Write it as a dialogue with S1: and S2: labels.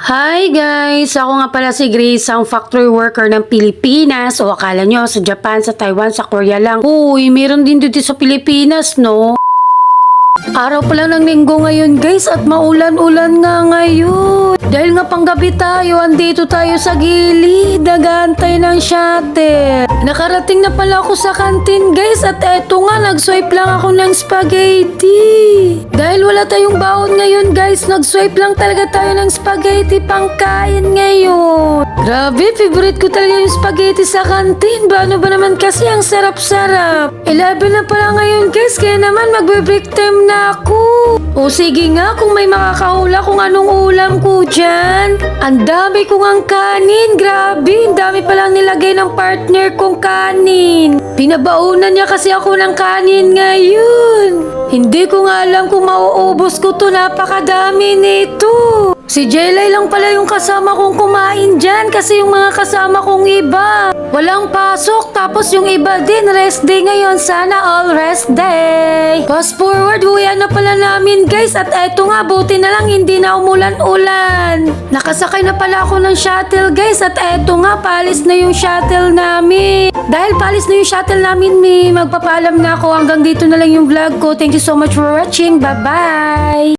S1: Hi guys! Ako nga pala si Grace, ang factory worker ng Pilipinas. O akala nyo sa Japan, sa Taiwan, sa Korea lang. Uy, meron din dito sa Pilipinas, no? Araw pa lang ng linggo ngayon guys at maulan-ulan nga ngayon. Dahil nga panggabi tayo, andito tayo sa gilid, nag-aantay ng shuttle. Nakarating na pala ako sa kantin guys at eto nga, nag-swipe lang ako ng spaghetti. Dahil wala tayong baon ngayon guys, nag-swipe lang talaga tayo ng spaghetti pangkain ngayon. Grabe, favorite ko talaga yung spaghetti sa kantin. Paano ba naman kasi ang sarap-sarap. 11 na pala ngayon guys, kaya naman magbe-break time na ako. O sige nga, kung may makakahula kung anong ulam ko dyan. Ang dami kong ang kanin, grabe. Ang dami palang nilagay ng partner kong kanin. Pinabaunan niya kasi ako ng kanin ngayon. Hindi ko nga alam kung mauubos ko to, napakadami nito. Si Jelay lang pala yung kasama kong kumain dyan kasi yung mga kasama kong iba walang pasok, tapos yung iba din rest day ngayon, sana all rest day. Fast forward, huwian na pala namin guys at eto nga, buti na lang hindi na umulan-ulan. Nakasakay na pala ako ng shuttle guys at eto nga, palis na yung shuttle namin. Dahil palis na yung shuttle namin, magpapaalam na ako. Hanggang dito na lang yung vlog ko. Thank you so much for watching. Bye-bye!